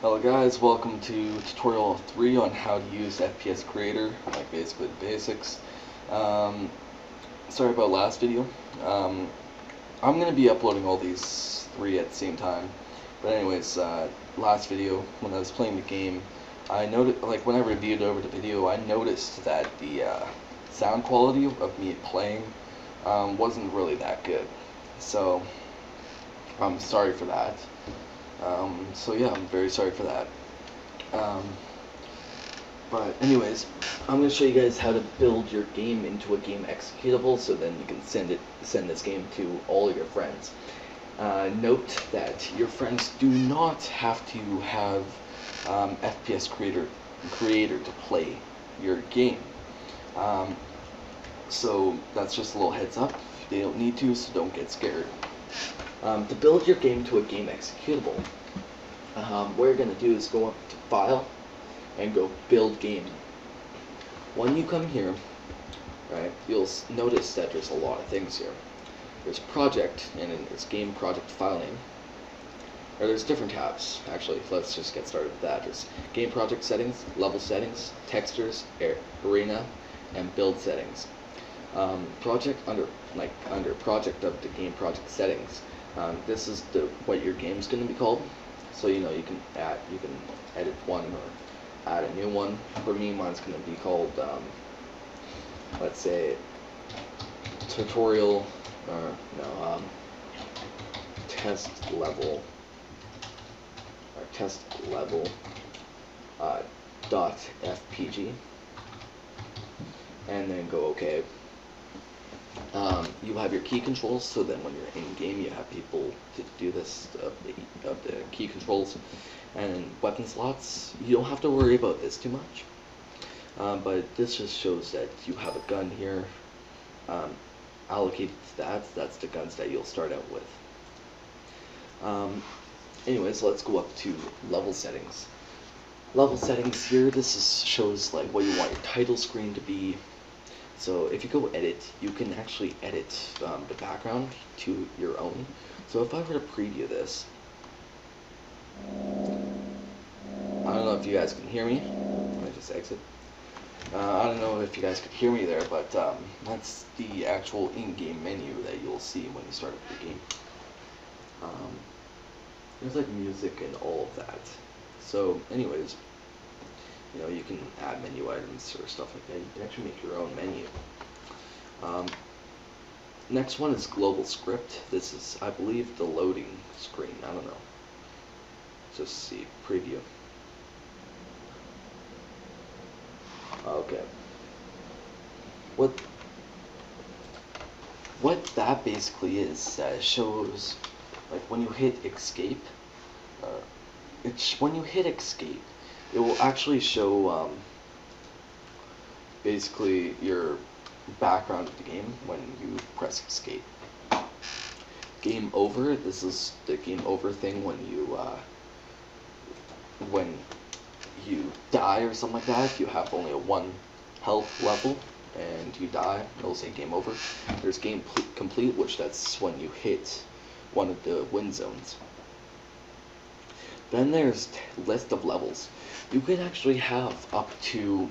Hello guys, welcome to tutorial 3 on how to use FPS Creator, like basically the basics. Um, Sorry about last video. I'm going to be uploading all these 3 at the same time. But anyways, last video, when I was playing the game, I noticed, like when I reviewed over the video, I noticed that the sound quality of me playing wasn't really that good. So, I'm sorry for that. So yeah, I'm very sorry for that. Um, but anyways, I'm going to show you guys how to build your game into a game executable, so then you can send this game to all your friends. Note that your friends do not have to have FPS creator to play your game. So that's just a little heads up. They don't need to, so don't get scared. To build your game to a game executable, what you're going to do is go up to File and go Build Game. When you come here, right, you'll notice that there's a lot of things here. There's Project, and then there's Game Project File Name. Or there's different tabs, actually. Let's just get started with that. There's Game Project Settings, Level Settings, Textures, Arena, and Build Settings. Under Project of the Game Project Settings, this is what your game's going to be called. So you can edit one or add a new one. For me, mine's going to be called let's say tutorial or no test level dot FPG, and then go OK. You have your key controls, so then when you're in game, you have people to do this of the key controls, and weapon slots. You don't have to worry about this too much, but this just shows that you have a gun here allocated to that. That's the guns that you'll start out with. Anyways, let's go up to level settings. Level settings here. Shows like what you want your title screen to be. So if you go edit, you can actually edit the background to your own. So if I were to preview this, I don't know if you guys can hear me. Let me just exit. I don't know if you guys could hear me there, but that's the actual in-game menu that you'll see when you start up the game. There's like music and all of that. So anyways, you can add menu items or stuff like that. You can actually make your own menu. Next one is global script. This is, I believe, the loading screen. I don't know. Just see preview. Okay. What that basically is, shows like when you hit escape. When you hit escape, it will actually show basically your background of the game when you press escape. Game over. This is the game over thing when you die or something like that. If you have only a 1 health level and you die, it'll say game over. There's game complete, which that's when you hit one of the win zones. Then there's list of levels. You can actually have up to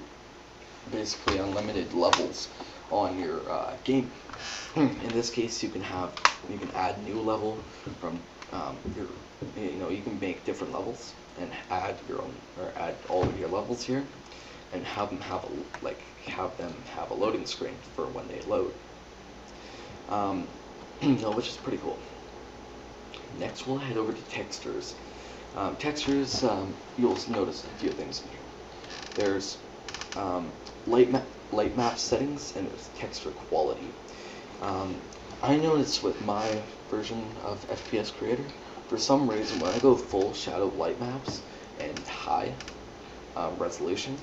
basically unlimited levels on your game. In this case, you can add new level from you can make different levels and add your own, or add all of your levels here, and have them have a loading screen for when they load. Which is pretty cool. Next, we'll head over to textures. Textures, you'll notice a few things in here. There's light map settings, and there's texture quality. I noticed with my version of FPS Creator, for some reason when I go full shadow light maps and high resolution,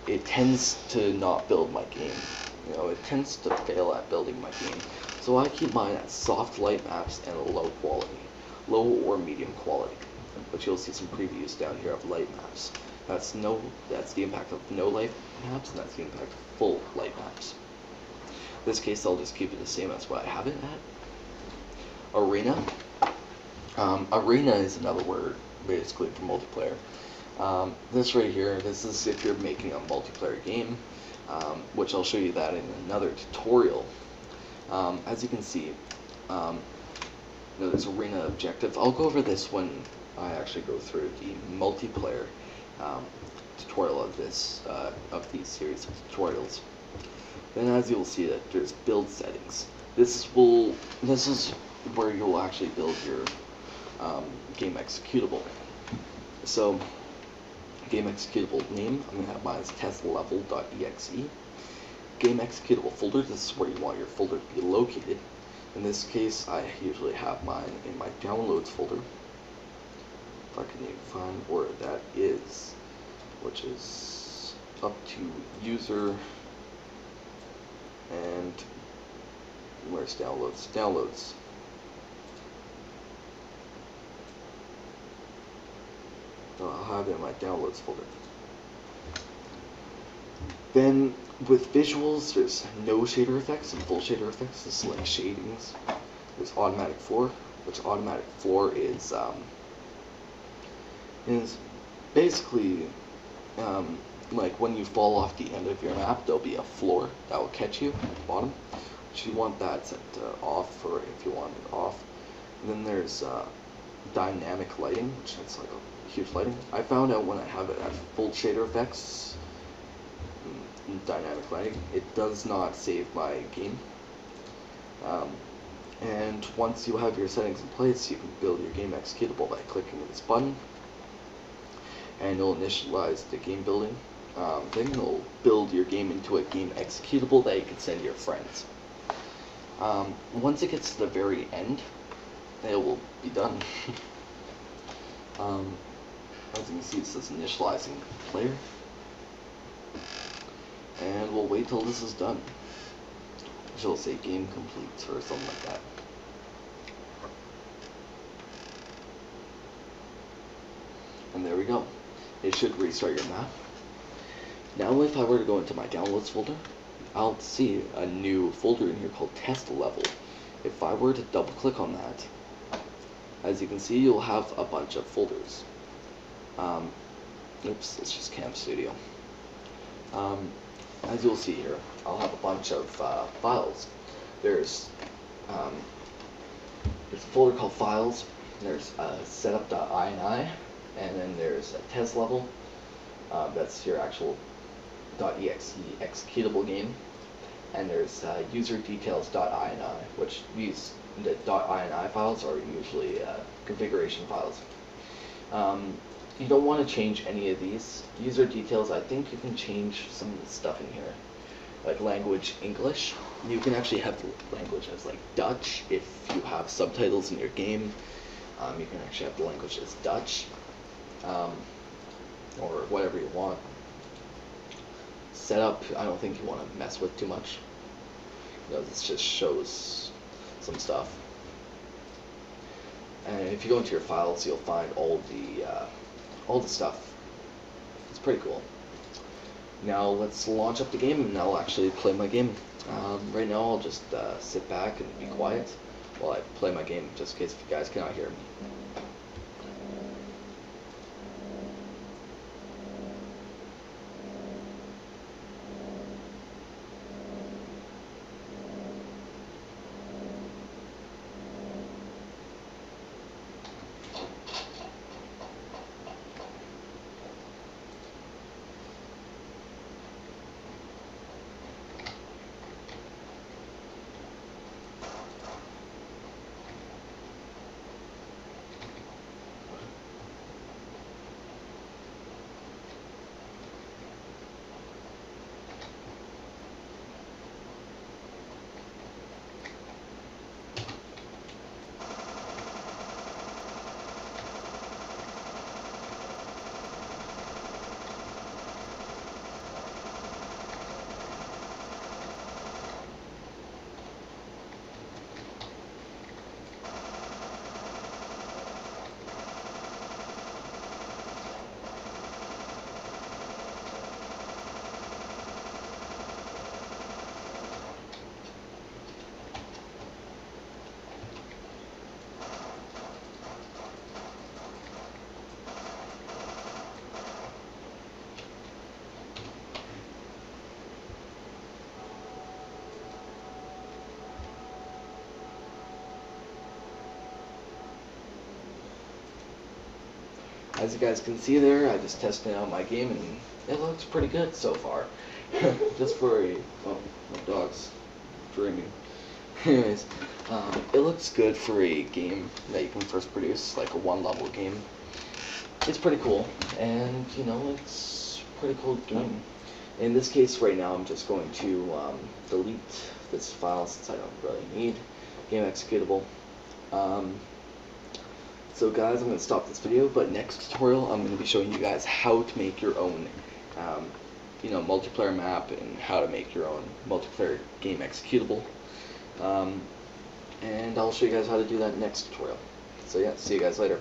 it tends to not build my game. It tends to fail at building my game. So I keep mine at soft light maps and low quality, low or medium quality. But you'll see some previews down here of light maps. That's the impact of no light maps, and that's the impact of full light maps. In this case, I'll just keep it the same as what I have it at. Arena. Arena is another word basically for multiplayer. This right here, this is if you're making a multiplayer game, which I'll show you that in another tutorial. As you can see, there's arena objectives. I'll go over this when I actually go through the multiplayer tutorial of these series of tutorials. Then, as you'll see, that there's build settings. This is where you'll actually build your game executable. So, game executable name, I'm going to have mine as testlevel.exe. Game executable folder, this is where you want your folder to be located. In this case, I usually have mine in my downloads folder. If I can even find where that is, which is up to user, and where's downloads? Downloads. I'll have it in my downloads folder. Then with visuals, there's no shader effects and full shader effects. This is like shadings. There's automatic floor, which automatic floor is basically like when you fall off the end of your map, there'll be a floor that will catch you at the bottom. But you want that set to off, or if you want it off. And then there's dynamic lighting, which is like a huge lighting. I found out when I have it at full shader effects, dynamic lighting, it does not save my game. And once you have your settings in place, you can build your game executable by clicking this button, and it'll initialize the game building thing. It'll build your game into a game executable that you can send to your friends. Once it gets to the very end, it will be done. As you can see, it says initializing player. And we'll wait till this is done. It'll say game complete or something like that. And there we go. It should restart your map. Now if I were to go into my downloads folder, I'll see a new folder in here called test level. If I were to double click on that, as you can see, you'll have a bunch of folders. Oops, it's just Cam Studio. As you'll see here, I'll have a bunch of files. There's a folder called files. There's setup.ini, and then there's a test level. That's your actual .exe executable game. And there's user details.ini, which these the .ini files are usually configuration files. You don't want to change any of these. User details, I think you can change some of the stuff in here. Like language English. You can actually have the language as like Dutch if you have subtitles in your game. You can actually have the language as Dutch. Or whatever you want. Setup, I don't think you want to mess with too much. This just shows some stuff. And if you go into your files, you'll find all the stuff. It's pretty cool. Now let's launch up the game, and I'll actually play my game. Right now, I'll just sit back and be quiet while I play my game, just in case if you guys cannot hear me. as you guys can see there, I just tested out my game and it looks pretty good so far. Just for a, oh, my dog's dreaming. Anyways, it looks good for a game that you can first produce, like a one-level game. It's pretty cool, and you know, it's a pretty cool game. In this case, right now, I'm just going to delete this file since I don't really need game executable. So guys, I'm going to stop this video, but next tutorial, I'm going to be showing you guys how to make your own you know, multiplayer map and how to make your own multiplayer game executable. And I'll show you guys how to do that next tutorial. So yeah, see you guys later.